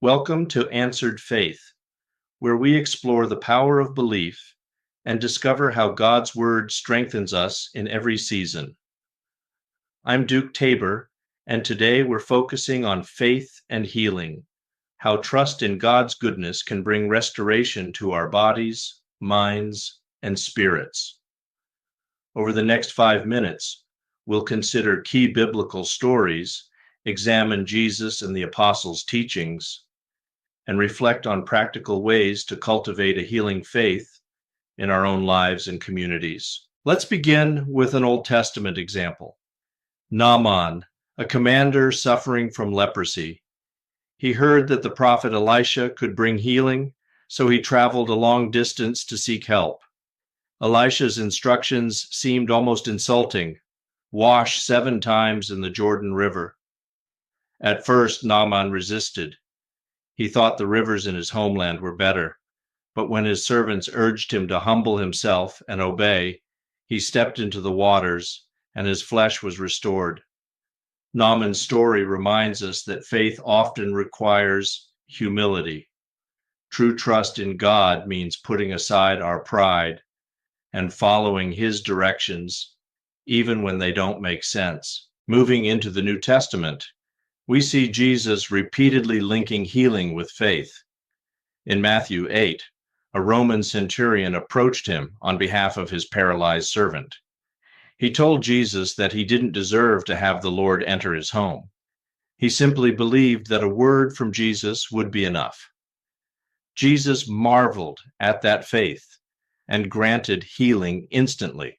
Welcome to Answered Faith, where we explore the power of belief and discover how God's Word strengthens us in every season. I'm Duke Tabor, and today we're focusing on faith and healing, how trust in God's goodness can bring restoration to our bodies, minds, and spirits. Over the next 5 minutes, we'll consider key biblical stories, examine Jesus and the apostles' teachings, and reflect on practical ways to cultivate a healing faith in our own lives and communities. Let's begin with an Old Testament example. Naaman, a commander suffering from leprosy. He heard that the prophet Elisha could bring healing, so he traveled a long distance to seek help. Elisha's instructions seemed almost insulting. Wash 7 times in the Jordan River. At first, Naaman resisted. He thought the rivers in his homeland were better, but when his servants urged him to humble himself and obey, he stepped into the waters, and his flesh was restored. Naaman's story reminds us that faith often requires humility. True trust in God means putting aside our pride and following His directions, even when they don't make sense. Moving into the New Testament, we see Jesus repeatedly linking healing with faith. In Matthew 8, a Roman centurion approached him on behalf of his paralyzed servant. He told Jesus that he didn't deserve to have the Lord enter his home. He simply believed that a word from Jesus would be enough. Jesus marveled at that faith and granted healing instantly.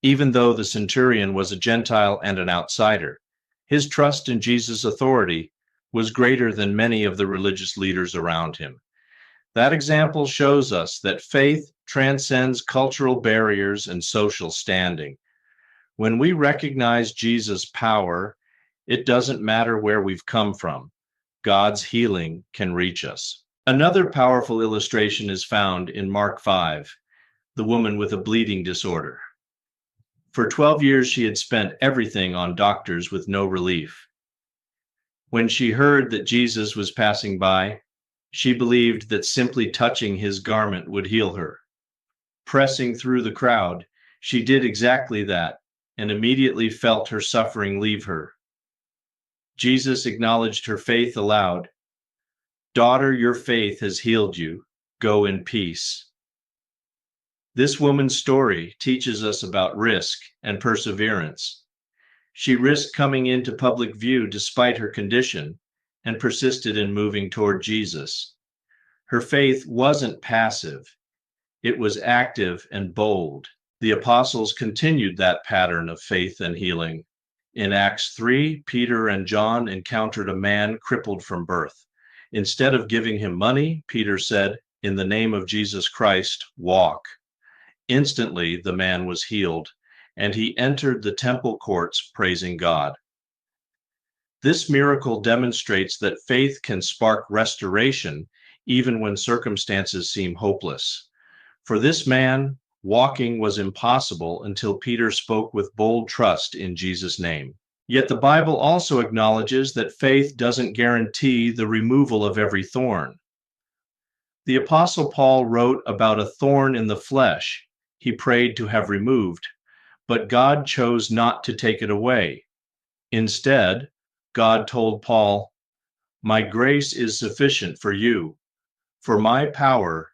Even though the centurion was a Gentile and an outsider, his trust in Jesus' authority was greater than many of the religious leaders around him. That example shows us that faith transcends cultural barriers and social standing. When we recognize Jesus' power, it doesn't matter where we've come from. God's healing can reach us. Another powerful illustration is found in Mark 5, the woman with a bleeding disorder. For 12 years, she had spent everything on doctors with no relief. When she heard that Jesus was passing by, she believed that simply touching his garment would heal her. Pressing through the crowd, she did exactly that and immediately felt her suffering leave her. Jesus acknowledged her faith aloud. "Daughter, your faith has healed you. Go in peace." This woman's story teaches us about risk and perseverance. She risked coming into public view despite her condition and persisted in moving toward Jesus. Her faith wasn't passive. It was active and bold. The apostles continued that pattern of faith and healing. In Acts 3, Peter and John encountered a man crippled from birth. Instead of giving him money, Peter said, "In the name of Jesus Christ, walk." Instantly, the man was healed, and he entered the temple courts praising God. This miracle demonstrates that faith can spark restoration even when circumstances seem hopeless. For this man, walking was impossible until Peter spoke with bold trust in Jesus' name. Yet the Bible also acknowledges that faith doesn't guarantee the removal of every thorn. The Apostle Paul wrote about a thorn in the flesh he prayed to have removed, but God chose not to take it away. Instead, God told Paul, "My grace is sufficient for you, for my power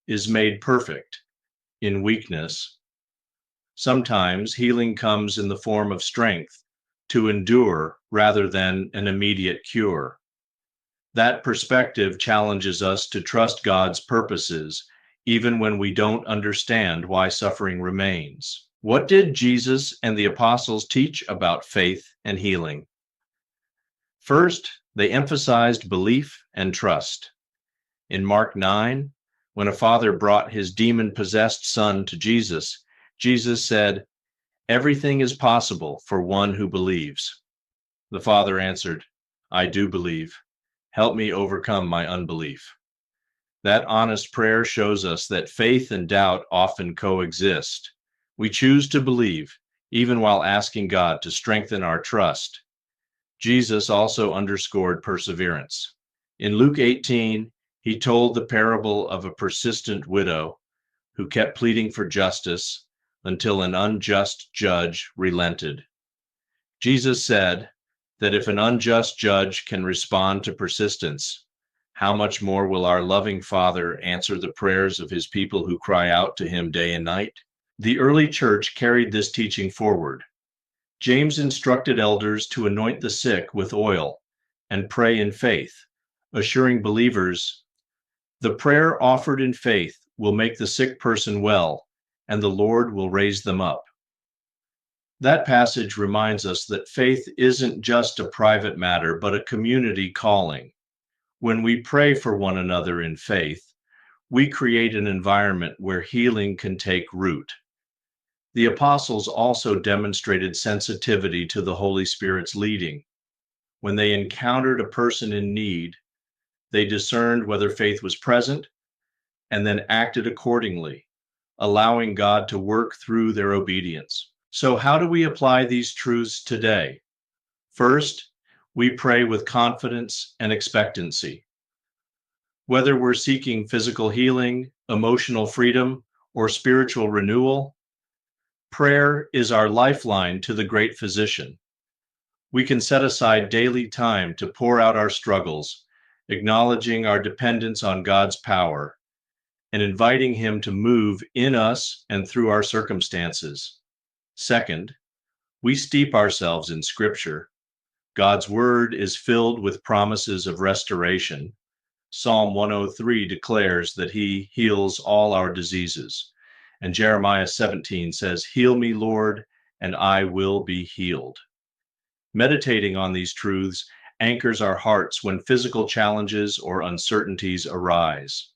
is made perfect in weakness." Sometimes healing comes in the form of strength to endure rather than an immediate cure. That perspective challenges us to trust God's purposes, even when we don't understand why suffering remains. What did Jesus and the apostles teach about faith and healing? First, they emphasized belief and trust. In Mark 9, when a father brought his demon-possessed son to Jesus, Jesus said, "Everything is possible for one who believes." The father answered, "I do believe. Help me overcome my unbelief." That honest prayer shows us that faith and doubt often coexist. We choose to believe, even while asking God to strengthen our trust. Jesus also underscored perseverance. In Luke 18, he told the parable of a persistent widow who kept pleading for justice until an unjust judge relented. Jesus said that if an unjust judge can respond to persistence, how much more will our loving Father answer the prayers of his people who cry out to him day and night? The early church carried this teaching forward. James instructed elders to anoint the sick with oil and pray in faith, assuring believers, the prayer offered in faith will make the sick person well, and the Lord will raise them up. That passage reminds us that faith isn't just a private matter, but a community calling. When we pray for one another in faith, we create an environment where healing can take root. The apostles also demonstrated sensitivity to the Holy Spirit's leading. When they encountered a person in need, they discerned whether faith was present and then acted accordingly, allowing God to work through their obedience. So, how do we apply these truths today? First, we pray with confidence and expectancy. Whether we're seeking physical healing, emotional freedom, or spiritual renewal, prayer is our lifeline to the great physician. We can set aside daily time to pour out our struggles, acknowledging our dependence on God's power and inviting Him to move in us and through our circumstances. Second, we steep ourselves in Scripture. God's Word is filled with promises of restoration. Psalm 103 declares that He heals all our diseases. And Jeremiah 17 says, "Heal me, Lord, and I will be healed." Meditating on these truths anchors our hearts when physical challenges or uncertainties arise.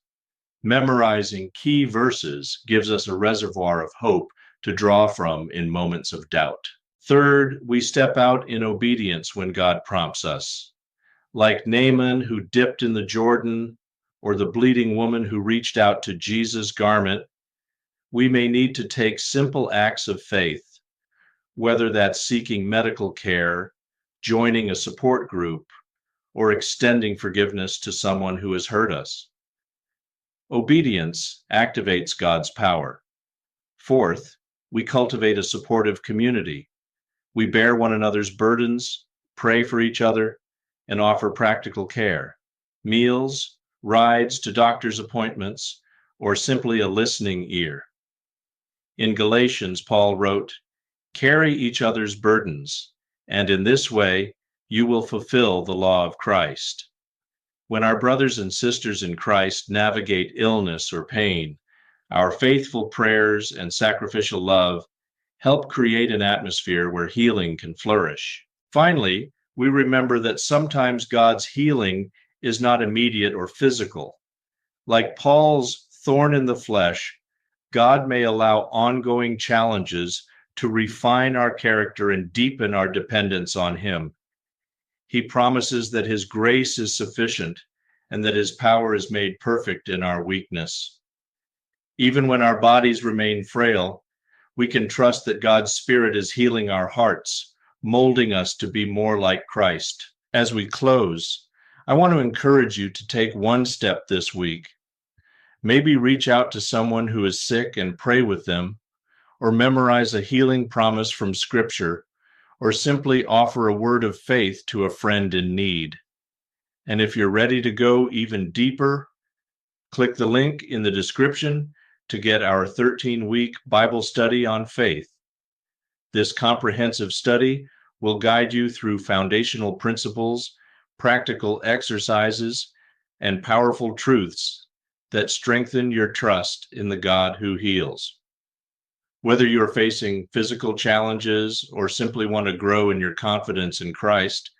Memorizing key verses gives us a reservoir of hope to draw from in moments of doubt. Third, we step out in obedience when God prompts us. Like Naaman, who dipped in the Jordan, or the bleeding woman who reached out to Jesus' garment, we may need to take simple acts of faith, whether that's seeking medical care, joining a support group, or extending forgiveness to someone who has hurt us. Obedience activates God's power. Fourth, we cultivate a supportive community. We bear one another's burdens, pray for each other, and offer practical care. Meals, rides to doctor's appointments, or simply a listening ear. In Galatians, Paul wrote, "Carry each other's burdens, and in this way you will fulfill the law of Christ." When our brothers and sisters in Christ navigate illness or pain, our faithful prayers and sacrificial love help create an atmosphere where healing can flourish. Finally, we remember that sometimes God's healing is not immediate or physical. Like Paul's thorn in the flesh, God may allow ongoing challenges to refine our character and deepen our dependence on Him. He promises that His grace is sufficient and that His power is made perfect in our weakness. Even when our bodies remain frail, we can trust that God's Spirit is healing our hearts, molding us to be more like Christ. As we close, I want to encourage you to take one step this week. Maybe reach out to someone who is sick and pray with them, or memorize a healing promise from Scripture, or simply offer a word of faith to a friend in need. And if you're ready to go even deeper, click the link in the description to get our 13-week Bible study on faith. This comprehensive study will guide you through foundational principles, practical exercises, and powerful truths that strengthen your trust in the God who heals. Whether you're facing physical challenges or simply want to grow in your confidence in Christ,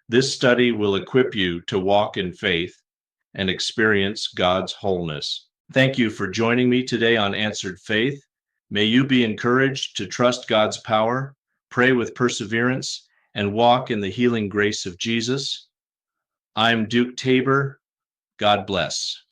this study will equip you to walk in faith and experience God's wholeness. Thank you for joining me today on Answered Faith. May you be encouraged to trust God's power, pray with perseverance, and walk in the healing grace of Jesus. I'm Duke Tabor. God bless.